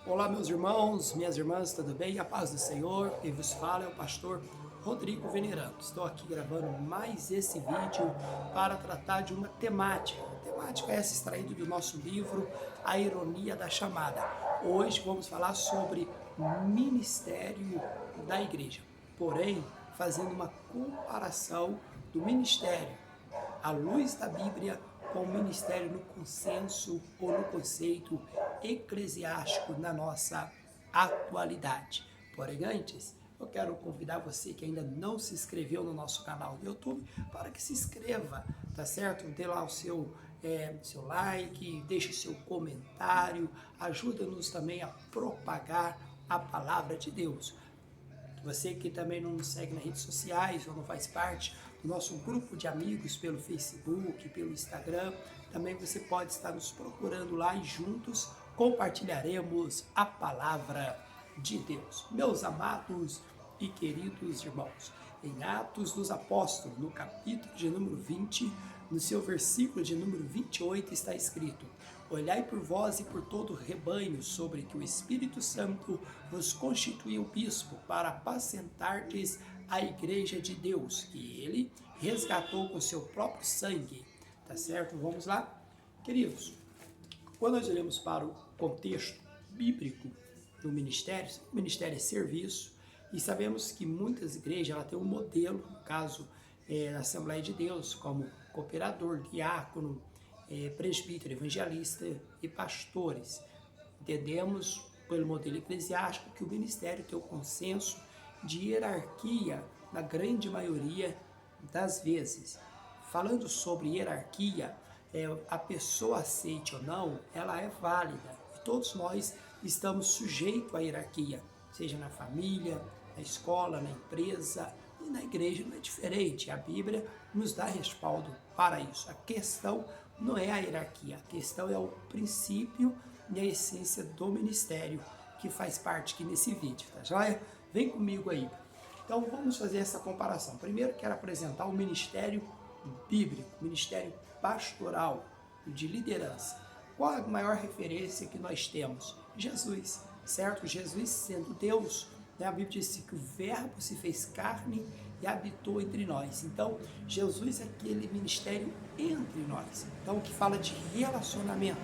Olá, meus irmãos, minhas irmãs, tudo bem? A paz do Senhor. Quem vos fala é o pastor Rodrigo Venerando. Estou aqui gravando mais esse vídeo para tratar de uma temática. A temática essa extraída do nosso livro A Ironia da Chamada. Hoje vamos falar sobre ministério da igreja, porém fazendo uma comparação do ministério à luz da Bíblia com o ministério no consenso ou no conceito eclesiástico na nossa atualidade. Porém, antes, eu quero convidar você que ainda não se inscreveu no nosso canal do YouTube para que se inscreva, tá certo? Dê lá o seu like, deixe seu comentário, ajuda-nos também a propagar a palavra de Deus. Você que também não nos segue nas redes sociais ou não faz parte do nosso grupo de amigos pelo Facebook, pelo Instagram, também você pode estar nos procurando lá e juntos compartilharemos a palavra de Deus. Meus amados e queridos irmãos, em Atos dos Apóstolos, no capítulo de número 20, no seu versículo de número 28 está escrito: Olhai por vós e por todo o rebanho sobre que o Espírito Santo vos constituiu bispo para apacentardes a igreja de Deus, que ele resgatou com seu próprio sangue. Tá certo? Vamos lá? Queridos, quando nós olhamos para o contexto bíblico do ministério, o ministério é serviço, e sabemos que muitas igrejas ela têm um modelo, no caso da Assembleia de Deus, como cooperador, diácono, presbítero, evangelista e pastores. Entendemos, pelo modelo eclesiástico, que o ministério tem o consenso de hierarquia na grande maioria das vezes. Falando sobre hierarquia, a pessoa aceite ou não, ela é válida. E todos nós estamos sujeitos à hierarquia, seja na família, na escola, na empresa e na igreja não é diferente. A Bíblia nos dá respaldo para isso. A questão não é a hierarquia, a questão é o princípio e a essência do ministério que faz parte aqui nesse vídeo, tá joia? Vem comigo aí. Então vamos fazer essa comparação. Primeiro quero apresentar o ministério bíblico, ministério pastoral, de liderança. Qual a maior referência que nós temos? Jesus, certo? Jesus sendo Deus, né? A Bíblia diz que o verbo se fez carne e habitou entre nós. Então, Jesus é aquele ministério entre nós. Então, o que fala de relacionamento.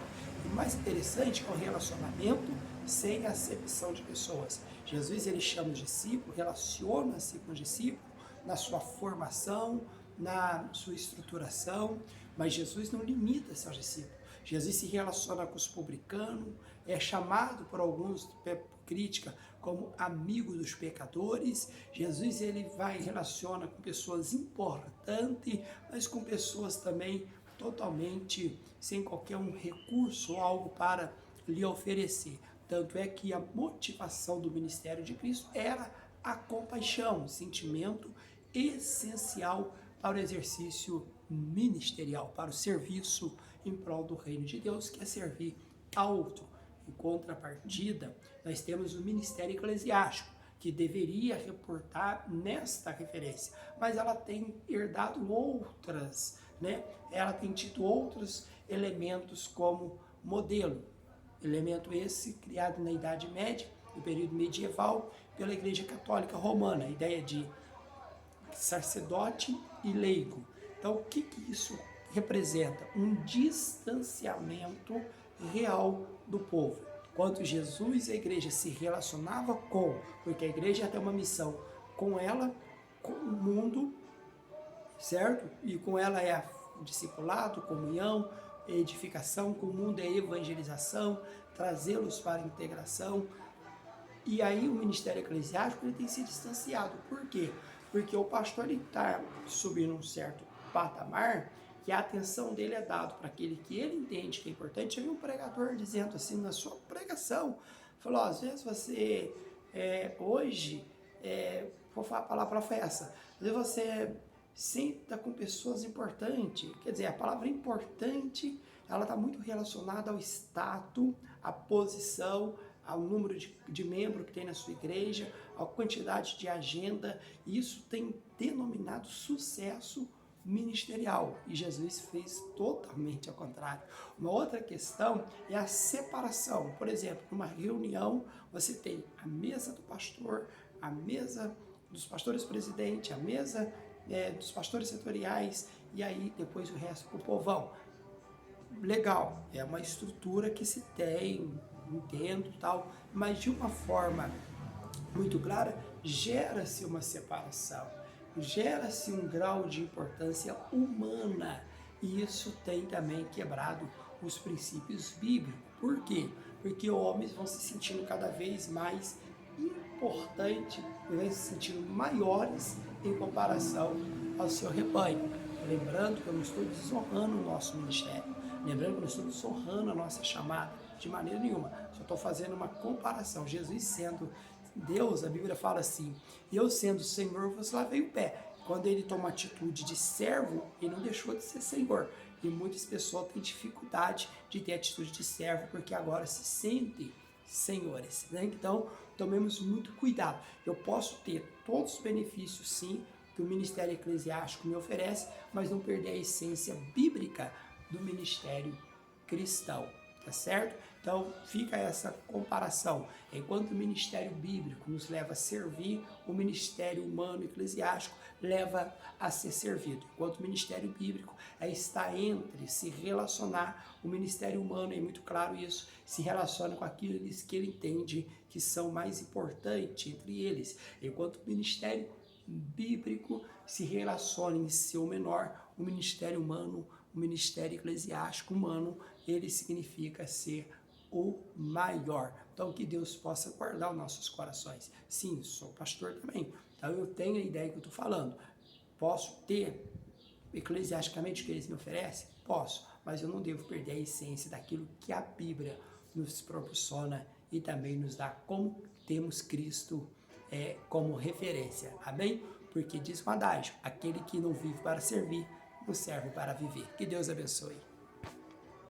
O mais interessante é o relacionamento sem acepção de pessoas. Jesus, ele chama os discípulos, relaciona-se com os discípulos na sua formação, na sua estruturação, mas Jesus não limita-se aos discípulos. Jesus se relaciona com os publicanos, é chamado por alguns crítica como amigo dos pecadores. Jesus ele vai relaciona com pessoas importantes, mas com pessoas também totalmente sem qualquer um recurso ou algo para lhe oferecer. Tanto é que a motivação do ministério de Cristo era a compaixão, um sentimento essencial para o exercício ministerial, para o serviço em prol do reino de Deus, que é servir a outro. Em contrapartida, nós temos o ministério eclesiástico, que deveria reportar nesta referência, mas ela tem herdado outras, né? Ela tem tido outros elementos como modelo. Elemento esse criado na Idade Média, no período medieval, pela Igreja Católica Romana, a ideia de sacerdote e leigo. Então, o que isso representa? Um distanciamento real do povo. Quando Jesus e a igreja se relacionava com, porque a igreja tem uma missão com ela, com o mundo, certo? E com ela é discipulado, comunhão, edificação, com o mundo é evangelização, trazê-los para a integração. E aí o ministério eclesiástico ele tem se distanciado. Por quê? Porque o pastor está subindo um certo patamar que a atenção dele é dada para aquele que ele entende que é importante. Eu vi um pregador dizendo assim na sua pregação, falou, às vezes você, hoje, vou falar a palavra foi essa, às vezes você senta com pessoas importantes, quer dizer, a palavra importante, ela está muito relacionada ao status, à posição, ao número de membros que tem na sua igreja, à quantidade de agenda, e isso tem denominado sucesso ministerial, e Jesus fez totalmente ao contrário. Uma outra questão é a separação. Por exemplo, numa reunião, você tem a mesa do pastor, a mesa dos pastores presidente, a mesa dos pastores setoriais, e aí depois o resto para o povão. Legal, é uma estrutura que se tem, entendo tal, mas de uma forma muito clara, gera-se uma separação, gera-se um grau de importância humana, e isso tem também quebrado os princípios bíblicos. Por quê? Porque homens vão se sentindo cada vez mais importantes, vão se sentindo maiores em comparação ao seu rebanho. Lembrando que eu não estou desonrando o nosso ministério, lembrando que eu não estou desonrando a nossa chamada, de maneira nenhuma, só estou fazendo uma comparação. Jesus sendo Deus, a Bíblia fala assim, eu sendo Senhor, vos lavei o pé. Quando ele toma atitude de servo, ele não deixou de ser Senhor. E muitas pessoas têm dificuldade de ter atitude de servo, porque agora se sentem senhores, né? Então, tomemos muito cuidado. Eu posso ter todos os benefícios, sim, que o ministério eclesiástico me oferece, mas não perder a essência bíblica do ministério cristão, tá certo? Então fica essa comparação. Enquanto o ministério bíblico nos leva a servir, o ministério humano eclesiástico leva a ser servido. Enquanto o ministério bíblico está entre se relacionar, o ministério humano, é muito claro isso, se relaciona com aqueles que ele entende que são mais importantes entre eles. Enquanto o ministério bíblico se relaciona em ser o menor, o ministério humano, o ministério eclesiástico humano, ele significa ser o maior. Então, que Deus possa guardar os nossos corações. Sim, sou pastor também, então eu tenho a ideia que eu estou falando. Posso ter, eclesiasticamente, o que eles me oferecem? Posso, mas eu não devo perder a essência daquilo que a Bíblia nos proporciona e também nos dá, como temos Cristo como referência. Amém? Porque diz um adágio, aquele que não vive para servir, não serve para viver. Que Deus abençoe.